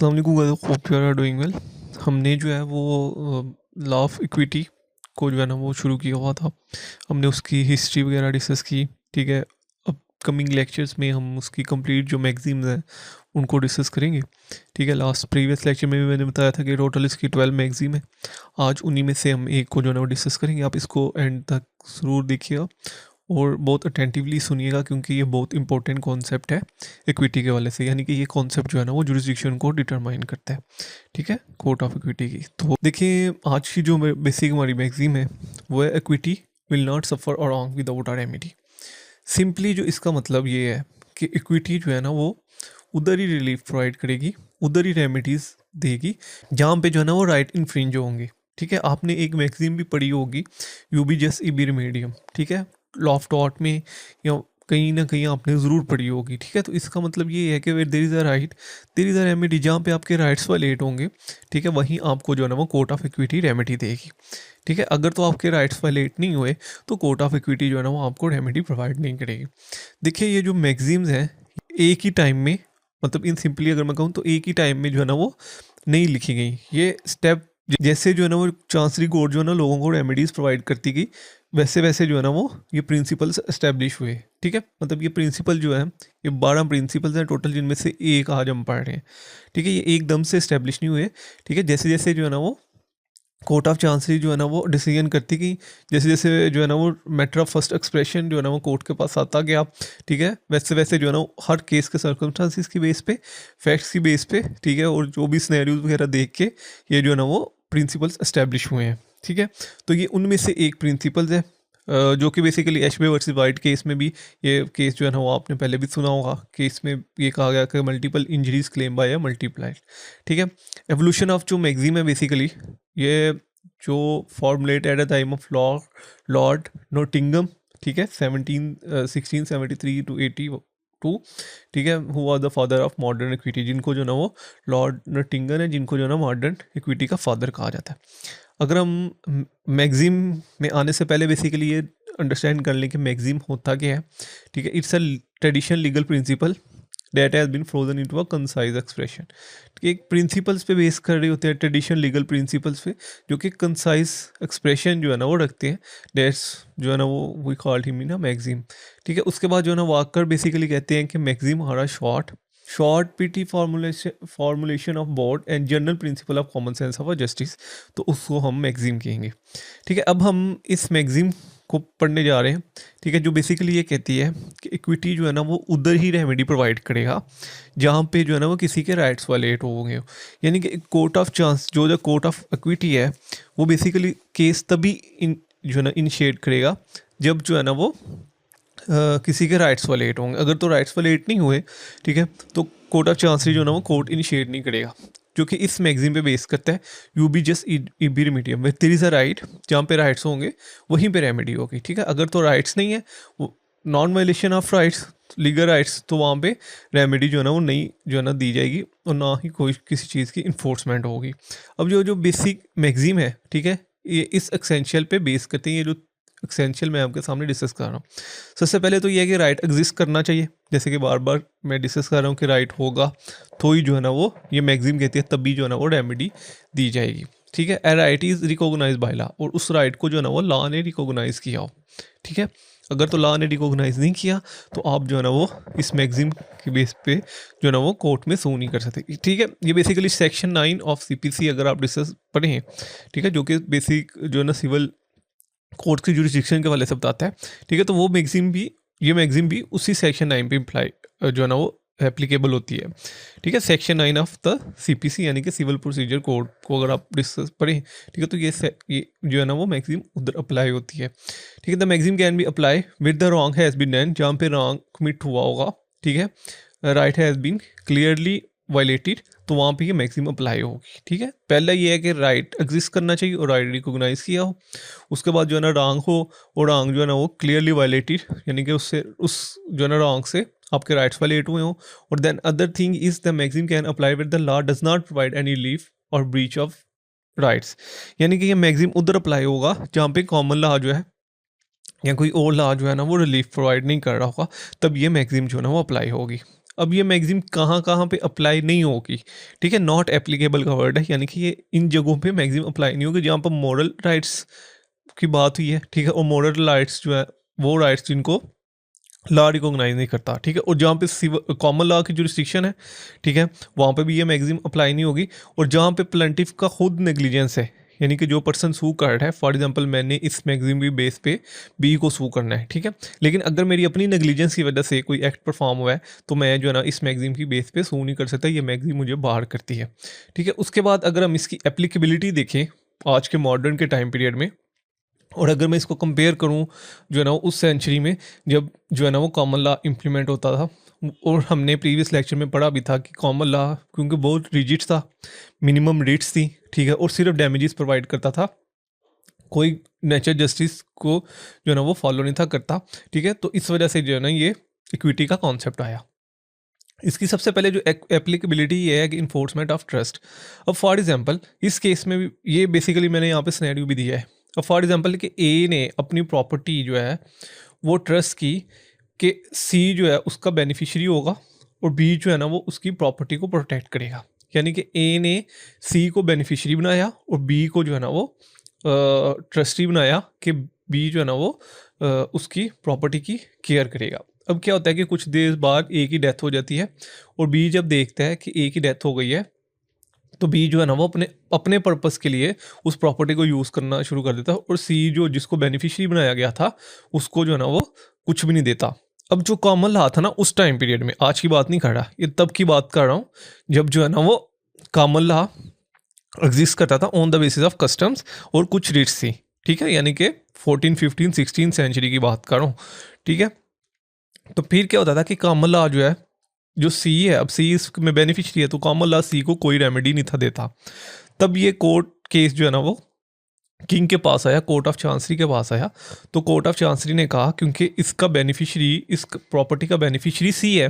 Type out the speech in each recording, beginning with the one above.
अस्सलाम वालेकुम guys, hope you are doing well. हमने जो है वो लॉ ऑफ इक्विटी को जो है ना वो शुरू किया हुआ था। हमने उसकी हिस्ट्री वगैरह डिस्कस की। ठीक है, अपकमिंग लेक्चर्स में हम उसकी कंप्लीट जो मैगजीम्स हैं उनको डिस्कस करेंगे। ठीक है, लास्ट प्रीवियस लेक्चर में भी मैंने बताया था कि टोटल इसकी 12 मैगजीम है। आज उन्हीं में से हम एक को जो है ना वो डिस्कस करेंगे। आप इसको एंड तक ज़रूर देखिएगा और बहुत अटेंटिवली सुनिएगा, क्योंकि ये बहुत इंपॉर्टेंट कॉन्सेप्ट है इक्विटी के वाले से। यानी कि ये कॉन्सेप्ट जो है ना वो जुरिस्डिक्शन को डिटरमाइन करता है। ठीक है, कोर्ट ऑफ इक्विटी की। तो देखिए, आज की जो बेसिक हमारी मैगजीम है वो है equity will not suffer along without a remedy. Simply जो इसका मतलब ये है कि इक्विटी जो है ना वो उधर ही रिलीफ प्रोवाइड करेगी, उधर ही रेमेडीज़ देगी जहाँ पे जो है ना वो राइट इन्फ्रिंज होंगे। ठीक है, आपने एक मैगजीम भी पढ़ी होगी, ubi jus ibi remedium. ठीक है, लॉ ऑफ टॉट में या कहीं ना कहीं आपने ज़रूर पढ़ी होगी। ठीक है, तो इसका मतलब ये है कि where there is a right there is a remedy. जहाँ पे आपके राइट्स वायलेट होंगे, ठीक है, वहीं आपको जो है ना वो कोर्ट ऑफ इक्विटी रेमेडी देगी। ठीक है, अगर तो आपके राइट्स वायलेट नहीं हुए तो कोर्ट ऑफ इक्विटी जो है ना वो आपको रेमेडी प्रोवाइड नहीं करेगी। देखिए, ये जो मैगजीम्स हैं एक ही टाइम में, मतलब इन सिंपली अगर मैं कहूँ तो एक ही टाइम में जो है ना वो नहीं लिखी गई। ये स्टेप जैसे जो है ना वो चांसरी कोर्ट जो है ना लोगों को रेमेडीज़ प्रोवाइड करती गई, वैसे वैसे जो है ना वो ये प्रिंसिपल्स एस्टेब्लिश हुए। ठीक है, मतलब ये प्रिंसिपल जो है, ये 12 प्रिंसिपल्स हैं टोटल, जिनमें से एक आज हम पढ़ रहे हैं। ठीक है, ये एकदम से एस्टेब्लिश नहीं हुए। ठीक है, जैसे जैसे जो है ना वो कोर्ट ऑफ चांसरी जो है ना वो डिसीजन करती गई, जैसे जैसे जो है ना वो मैटर ऑफ फर्स्ट एक्सप्रेशन जो है ना वो कोर्ट के पास आता गया। ठीक है, वैसे वैसे जो है ना हर केस के सर्कमस्टांसिस की बेस पे, फैक्ट्स की बेस पे, ठीक है, और जो भी सिनेरियोज वगैरह देख के ये जो है ना वो प्रिंसिपल्स एस्टेब्लिश हुए हैं। ठीक है, तो ये उनमें से एक प्रिंसिपल्स है, जो कि बेसिकली एशबे वर्सेस वाइट केस में भी, ये केस जो है ना वो आपने पहले भी सुना होगा। केस में ये कहा गया कि multiple injuries claim bye multiplied. ठीक है, एवोल्यूशन ऑफ जो मैगजीम है बेसिकली, ये जो formulate at the time of Lord Nottingham. ठीक है, 1673 टू 82। ठीक है, who was the father of modern equity, जिनको जो ना वो लॉर्ड नोटिंगम है, जिनको जो ना मॉडर्न इक्विटी का फादर कहा जाता है। अगर हम मैगजीम में आने से पहले बेसिकली ये अंडरस्टैंड कर लें कि मैगजीम होता क्या है। ठीक है, it's a traditional legal principle that has been frozen into a concise expression. एक प्रिंसिपल्स पे बेस कर रहे होते हैं, ट्रेडिशनल लीगल प्रिंसिपल्स पे, जो कि कंसाइज एक्सप्रेशन जो है ना वो रखते हैं। डेट्स जो है ना वो वी कॉल्ड हिम इन अ मैगजीम। ठीक है, उसके बाद जो है ना वाकर बेसिकली कहते हैं कि मैगजीम हमारा short PT formulation of board and general principle of common sense of justice, तो उसको हम मैगजीम कहेंगे। ठीक है, अब हम इस मैगजीम को पढ़ने जा रहे हैं। ठीक है, जो बेसिकली ये कहती है कि इक्विटी जो है ना वो उधर ही रेमेडी प्रोवाइड करेगा जहाँ पे जो है ना वो किसी के राइट्स वायलेट हो गए हो। यानी कि कोर्ट ऑफ चांस जो कोर्ट ऑफ इक्विटी है वो बेसिकली केस तभी जो है ना इनिशिएट करेगा जब जो है ना वो किसी के राइट्स वायलेट होंगे। अगर तो राइट्स वायलेट नहीं हुए, ठीक है, तो कोर्ट ऑफ चांसरी जो है ना वो कोर्ट इनिशिएट नहीं करेगा, जो कि इस मैगजीम पे बेस करता है। Ubi jus ibi remedium with there is a right, जहाँ पे राइट्स होंगे वहीं पे रेमेडी होगी। ठीक है, अगर तो राइट्स नहीं है, वो non violation of rights, legal rights, तो वहाँ पे रेमेडी जो है ना वो नहीं जो है ना दी जाएगी, और ना ही कोई किसी चीज़ की इन्फोर्समेंट होगी। अब जो जो बेसिक मैगजीम है, ठीक है, ये इस एक्सेंशियल पे बेस करते हैं। ये जो एक्सेंशियल मैं आपके सामने डिस्कस कर रहा हूँ, सबसे पहले तो ये है कि राइट एग्जिस्ट करना चाहिए। जैसे कि बार बार मैं डिस्कस कर रहा हूँ कि राइट होगा तो ही जो है ना वो ये मैगजीम कहती है तभी जो है ना वो रेमेडी दी जाएगी। ठीक है, a right is recognize by law, और उस राइट को जो है ना वो लॉ ने रिकॉग्नाइज किया हो। ठीक है, अगर तो लॉ ने रिकॉग्नाइज नहीं किया तो आप जो है ना वो इस मैगजीम के बेस पे जो है ना वो कोर्ट में सू नहीं कर सकते। ठीक है, ये बेसिकली सेक्शन 9 ऑफ CPC अगर आप डिस्कस पढ़ें, ठीक है, जो कि बेसिक जो है ना सिविल कोर्ट की जुरिस्डिक्शन के वाले से बताता है। ठीक है, तो वो मैगजीम भी, ये मैगजीम भी उसी सेक्शन 9 पे इम्प्लाई जो है ना वो एप्लीकेबल होती है। ठीक है, सेक्शन 9 ऑफ द CPC यानी कि सिविल प्रोसीजर कोड को अगर आप डिस्कस पढ़ें, ठीक है, तो ये जो है ना वो मैगजीम उधर अप्लाई होती है। ठीक है, the maxim can be apply with the wrong has been done, जहाँ पे रॉन्ग कमिट हुआ होगा। ठीक है, right has been clearly violated, तो वहाँ पे ये मैगजीम अप्लाई होगी। ठीक है, पहला ये है कि राइट एग्जिस्ट करना चाहिए और राइट रिकॉग्नाइज किया हो। उसके बाद जो है ना रॉन्ग हो, और रॉन्ग जो है ना वो क्लियरली वायलेटेड, यानी कि उससे उस जो है ना रॉन्ग से आपके राइट्स वायलेट हुए हों। और then other thing is the maxim can apply with the law does not provide any leave or breach of rights, यानी कि ये मैगजीम उधर अप्लाई होगा जहाँ पे कॉमन लॉ जो है या कोई और लॉ जो है ना वो रिलीफ प्रोवाइड नहीं कर रहा होगा, तब ये मैगजीम जो है ना वो अप्लाई होगी। अब ये मैगजीम कहाँ कहाँ पे अप्लाई नहीं होगी, ठीक है, नॉट एप्लीकेबल का वर्ड है, यानी कि ये इन जगहों पे मैगजीम अप्लाई नहीं होगी जहाँ पर मॉरल राइट्स की बात हुई है, ठीक है, और मॉरल राइट्स जो है वो राइट्स जिनको लॉ रिकॉग्नाइज नहीं करता, ठीक है, और जहाँ पे कॉमन लॉ की जुरिस्डिक्शन है, ठीक है, वहाँ पे भी ये मैगजीम अप्लाई नहीं होगी। और जहाँ पे प्लेंटिफ का खुद नेग्लिजेंस है, यानी कि जो पर्सन सू कर रहा है, फॉर एग्जांपल मैंने इस मैगजीम की बेस पे बी को सू करना है, ठीक है, लेकिन अगर मेरी अपनी नेग्लिजेंस की वजह से कोई एक्ट परफॉर्म हुआ है तो मैं जो है ना इस मैगजीम की बेस पे सू नहीं कर सकता, ये मैगजीम मुझे बाहर करती है, ठीक है। उसके बाद अगर हम इसकी एप्लीकेबिलिटी देखें आज के मॉडर्न के टाइम पीरियड में, और अगर मैं इसको कंपेयर करूं जो है ना उस सेंचुरी में जब जो है ना वो कॉमन लॉ इम्प्लीमेंट होता था, और हमने प्रीवियस लेक्चर में पढ़ा भी था कि कॉमन लॉ क्योंकि बहुत रिजिड था, मिनिमम रेट्स थी, ठीक है, और सिर्फ डैमेजेस प्रोवाइड करता था, कोई नेचर जस्टिस को जो है ना वो फॉलो नहीं था करता, ठीक है, तो इस वजह से जो है ना ये इक्विटी का कॉन्सेप्ट आया। इसकी सबसे पहले जो एप्लीकेबिलिटी ये है कि इन्फोर्समेंट ऑफ ट्रस्ट। अब फॉर एग्जांपल इस केस में भी ये बेसिकली मैंने यहाँ पे सिनेरियो भी दिया है। अब फॉर एग्जांपल कि ए ने अपनी प्रॉपर्टी जो है वो ट्रस्ट की कि सी जो है उसका बेनिफिशियरी होगा और बी जो है ना वो उसकी प्रॉपर्टी को प्रोटेक्ट करेगा, यानी कि ए ने सी को बेनिफिशियरी बनाया और बी को जो है ना वो ट्रस्टी बनाया कि बी जो है ना वो उसकी प्रॉपर्टी की केयर करेगा। अब क्या होता है कि कुछ देर बाद ए की डेथ हो जाती है और बी जब देखता है कि ए की डेथ हो गई है तो बी जो है ना वो अपने अपने पर्पस के लिए उस प्रॉपर्टी को यूज़ करना शुरू कर देता है, और सी जो जिसको बेनिफिशियरी बनाया गया था उसको जो है ना वो कुछ भी नहीं देता। अब जो कॉमन लॉ था ना उस टाइम पीरियड में, आज की बात नहीं कर रहा, ये तब की बात कर रहा हूँ जब जो है ना वो कॉमन लॉ एग्जिस्ट करता था on the basis of customs और कुछ रिट्स थी, ठीक है, यानी कि 14, 15, 16 सेंचुरी की बात कर रहा हूँ, ठीक है। तो फिर क्या होता था कि कॉमन लॉ जो है, जो सी है, अब सी इसमें बेनिफिशियरी है तो कॉमन लॉ सी को कोई रेमेडी नहीं था देता। तब ये कोर्ट केस जो है ना वो किंग के पास आया, कोर्ट ऑफ चांसरी के पास आया, तो कोर्ट ऑफ चांसरी ने कहा क्योंकि इसका बेनिफिशियरी, इस प्रॉपर्टी का बेनिफिशियरी सी है,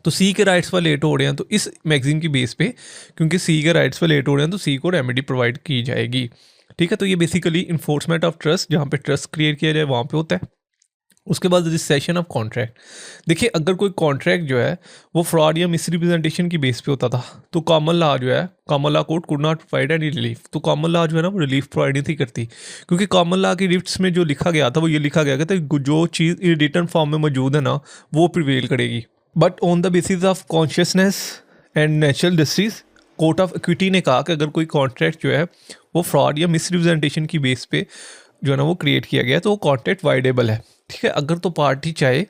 तो सी के राइट्स पर लेट हो रहे हैं, तो इस मैगजीन की बेस पे क्योंकि सी के राइट्स पर लेट हो रहे हैं तो सी को रेमेडी प्रोवाइड की जाएगी, ठीक है। तो ये बेसिकली इन्फोर्समेंट ऑफ ट्रस्ट, जहाँ पे ट्रस्ट क्रिएट किया जाए वहाँ पे होता है। उसके बाद रिसेशन ऑफ कॉन्ट्रैक्ट। देखिए अगर कोई कॉन्ट्रैक्ट जो है वो फ्रॉड या मिसरिप्रेजेंटेशन की बेस पे होता था तो कॉमन लॉ जो है, common law court could not provide any relief, तो कॉमन लॉ जो है ना वो रिलीफ प्रोवाइड नहीं थी करती, क्योंकि कॉमन लॉ की रिट्स में जो लिखा गया था वो ये लिखा गया था कि जो चीज़ रिटर्न फॉर्म में मौजूद है ना वो प्रिवेल करेगी। But on the basis of consciousness and natural justice, court of equity ने कहा कि अगर कोई कॉन्ट्रैक्ट जो है वो फ्रॉड या मिसरिप्रेजेंटेशन की बेस पे जो है ना वो क्रिएट किया गया तो वो कॉन्ट्रैक्ट वाइडेबल है, ठीक है। अगर तो पार्टी चाहे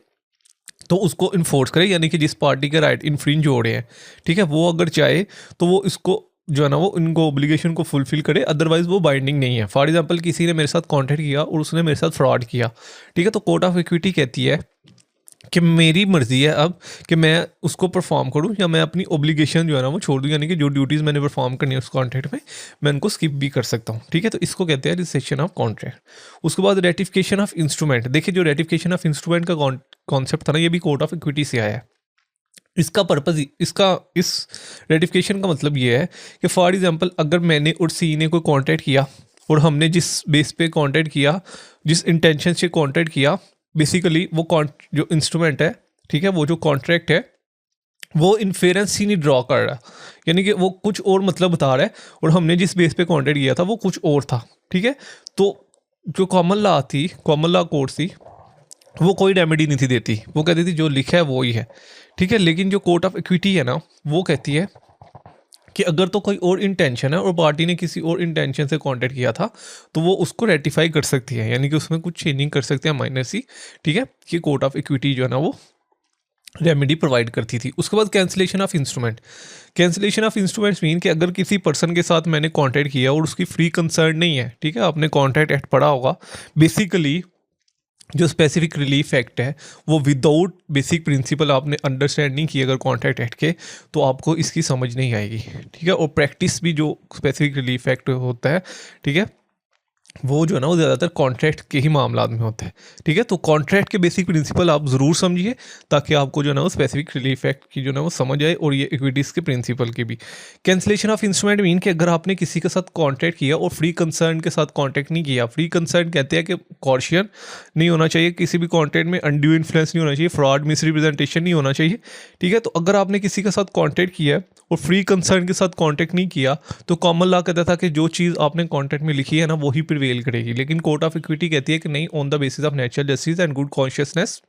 तो उसको इन्फोर्स करे, यानी कि जिस पार्टी के राइट इन्फ्रिंज हो रहे हैं, ठीक है, वो अगर चाहे तो वो इसको जो है ना वो इनको ओब्लिगेशन को फुलफिल करे, अदरवाइज वो बाइंडिंग नहीं है। फॉर एग्जांपल किसी ने मेरे साथ कॉन्ट्रैक्ट किया और उसने मेरे साथ फ्रॉड किया, ठीक है, तो कोर्ट ऑफ इक्विटी कहती है कि मेरी मर्जी है अब कि मैं उसको परफॉर्म करूं या मैं अपनी ओब्लिगेशन जो है ना वो छोड़ दूं, यानी कि जो ड्यूटीज़ मैंने परफॉर्म करनी है उस कॉन्ट्रैक्ट में मैं उनको स्किप भी कर सकता हूं, ठीक है। तो इसको कहते हैं रिसेशन ऑफ कॉन्ट्रैक्ट। उसके बाद रेटिफिकेशन ऑफ इंस्ट्रूमेंट। देखिए जो रेटिफिकेशन ऑफ इंस्ट्रूमेंट का कॉन्सेप्ट था ना ये भी कोर्ट ऑफ इक्विटी से आया है। इसका पर्पज़, इसका इस रेटिफिकेशन का मतलब ये है कि फॉर एग्जांपल अगर मैंने और सी ने कोई कॉन्ट्रैक्ट किया और हमने जिस बेस पे कॉन्ट्रैक्ट किया, जिस इंटेंशन से कॉन्ट्रैक्ट किया, बेसिकली वो जो इंस्ट्रूमेंट है, ठीक है, वो जो कॉन्ट्रैक्ट है वो इन्फेरेंस ही नहीं ड्रॉ कर रहा, यानी कि वो कुछ और मतलब बता रहा है और हमने जिस बेस पे कॉन्ट्रैक्ट किया था वो कुछ और था, ठीक है। तो जो कॉमन लॉ थी, कॉमन लॉ कोर्ट थी, वो कोई रेमेडी नहीं थी देती, वो कहती थी जो लिखा है वो ही है, ठीक है। लेकिन जो कोर्ट ऑफ इक्विटी है ना वो कहती है कि अगर तो कोई और इंटेंशन है और पार्टी ने किसी और इंटेंशन से कॉन्टेक्ट किया था तो वो उसको रेटिफाई कर सकती है, यानी कि उसमें कुछ चेंजिंग कर सकते हैं माइनर सी, ठीक है, कि कोर्ट ऑफ इक्विटी जो है ना वो रेमेडी प्रोवाइड करती थी। उसके बाद cancellation of instrument. Cancellation of instruments mean कि अगर किसी पर्सन के साथ मैंने कॉन्टैक्ट किया और उसकी फ्री कंसर्न नहीं है, ठीक है, आपने कॉन्ट्रैक्ट एक्ट पढ़ा होगा, बेसिकली जो स्पेसिफिक रिलीफ एक्ट है वो विदाउट बेसिक प्रिंसिपल आपने अंडरस्टैंड नहीं किया अगर कॉन्ट्रैक्ट एक्ट के, तो आपको इसकी समझ नहीं आएगी, ठीक है। और प्रैक्टिस भी जो स्पेसिफिक रिलीफ एक्ट होता है, ठीक है, वो जो है ना वो ज़्यादातर कॉन्ट्रैक्ट के ही मामला में होते हैं। ठीक है, तो कॉन्ट्रैक्ट के बेसिक प्रिंसिपल आप ज़रूर समझिए, ताकि आपको जो है ना वो स्पेसिफिक रिलीफ एक्ट की जो है ना वो समझ आए, और ये इक्विटीज़ के प्रिंसिपल की भी। कैंसिलेशन ऑफ इंस्ट्रूमेंट मीन कि अगर आपने किसी के साथ कॉन्ट्रैक्ट किया और फ्री कंसर्न के साथ कॉन्ट्रैक्ट नहीं किया। फ्री कंसर्न कहते हैं कि कॉर्शियन नहीं होना चाहिए, किसी भी कॉन्ट्रैक्ट में अनड्यू इन्फ्लुएंस नहीं होना चाहिए, फ्रॉड मिसरिप्रेजेंटेशन नहीं होना चाहिए। ठीक है, तो अगर आपने किसी के साथ कॉन्ट्रैक्ट किया है और फ्री कंसर्न के साथ कॉन्टैक्ट नहीं किया, तो कॉमन लॉ कहता था कि जो चीज़ आपने कॉन्ट्रैक्ट में लिखी है ना वही प्रिवेल करेगी। लेकिन कोर्ट ऑफ इक्विटी कहती है कि नहीं, on the basis of natural justice and good consciousness,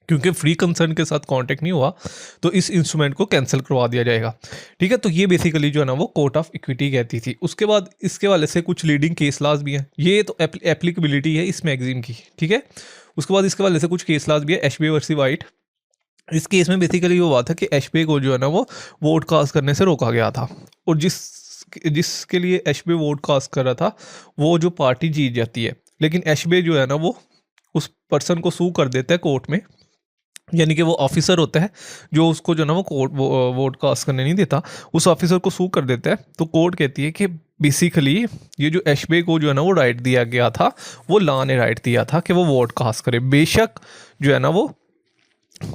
क्योंकि फ्री कंसर्न के साथ कॉन्टैक्ट नहीं हुआ तो इस इंस्ट्रूमेंट को कैंसिल करवा दिया जाएगा। ठीक है, तो ये बेसिकली जो है ना वो कोर्ट ऑफ इक्विटी कहती थी। उसके बाद इसके वाले से कुछ लीडिंग केस लॉज भी हैं, ये तो एप्लीकेबिलिटी है इस मैगजीन की। ठीक है, उसके बाद इसके वाले से कुछ केस लॉज भी है। एशबे वर्सी वाइट, इस केस में बेसिकली वो हुआ था कि एशबे को जो है ना वो वोट कास्ट करने से रोका गया था, और जिसके लिए एशबे वोट कास्ट कर रहा था वो जो पार्टी जीत जाती है, लेकिन एशबे जो है ना वो उस पर्सन को सू कर देता है कोर्ट में। यानी कि वो ऑफिसर होता है जो उसको जो है ना वो कोर्ट वोट कास्ट करने नहीं देता, उस ऑफिसर को सू कर देता है। तो कोर्ट कहती है कि बेसिकली ये जो एशबे को जो है ना वो राइट दिया गया था, वो लॉ ने राइट दिया था कि वो वोट कास्ट करे। बेशक जो है ना वो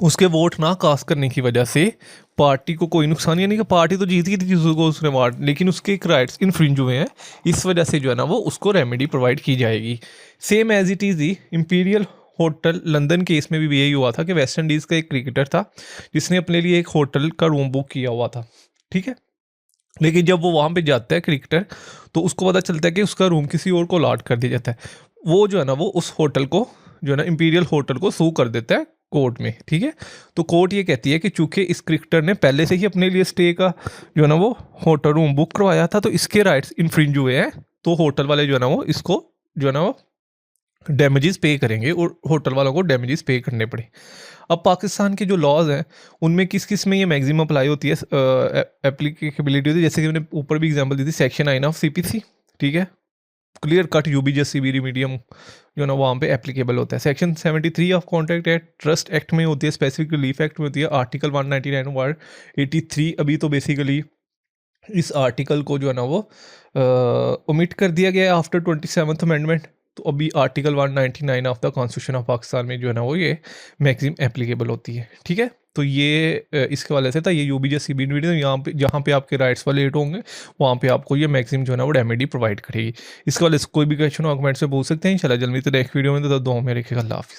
उसके वोट ना कास्ट करने की वजह से पार्टी को कोई नुकसान, यानी कि पार्टी तो जीत गई थी जिसको उसने वोट, लेकिन उसके एक राइट्स इन्फ्रिंज हुए हैं, इस वजह से जो है ना वो उसको रेमेडी प्रोवाइड की जाएगी। Same as it is the Imperial Hotel London case में भी यही हुआ था कि वेस्ट इंडीज़ का एक क्रिकेटर था जिसने अपने लिए एक होटल का रूम बुक किया हुआ था। ठीक है, लेकिन जब वो वहाँ पे जाता है क्रिकेटर, तो उसको पता चलता है कि उसका रूम किसी और को अलॉट कर दिया जाता है। वो जो है ना वो उस होटल को जो है ना इंपीरियल होटल को सू कर देता है कोर्ट में। ठीक है, तो कोर्ट ये कहती है कि चूंकि इस क्रिकेटर ने पहले से ही अपने लिए स्टे का जो है ना वो होटल रूम बुक करवाया था, तो इसके राइट्स इन्फ्रिंज हुए हैं, तो होटल वाले जो है ना वो इसको जो है ना वो डैमेजेस पे करेंगे, और होटल वालों को डैमेजेस पे करने पड़े। अब पाकिस्तान के जो लॉज हैं उनमें किस किस में ये मैक्सिमम अप्लाई होती है, एप्लीकेबिलिटी होती है, जैसे कि मैंने ऊपर भी एग्जांपल दी थी सेक्शन 9 ऑफ सीपीसी। ठीक है, क्लियर कट यूबीजे सीबी मीडियम जो ना वहाँ पे एप्लीकेबल होता है। Section 73 of contract act trust act में होती है, स्पेसिफिक रिलीफ एक्ट में होती है। आर्टिकल 199 वर्ड 83 अभी तो बेसिकली इस आर्टिकल को जो है ना वो ओमिट कर दिया गया है आफ्टर 27th अमेंडमेंट। तो अभी article 199 of the constitution of Pakistan में जो है ना वो ये मैक्सिम एप्लीकेबल होती है। ठीक है, तो ये इसके वाले से था ये यूबीजे सीबी मीडियम, यहाँ पे जहाँ पे आपके राइट्स वाले रेट होंगे वहाँ पे आपको ये मैक्सिम जो है ना वो रेमेडी प्रोवाइड करेगी। इसके वाले से कोई भी क्वेश्चन हो कमेंट से पूछ सकते हैं। इंशाल्लाह जल्दी तो नेक्स्ट वीडियो में तो दुआ में रखिएगा। अल्लाह हाफिज़।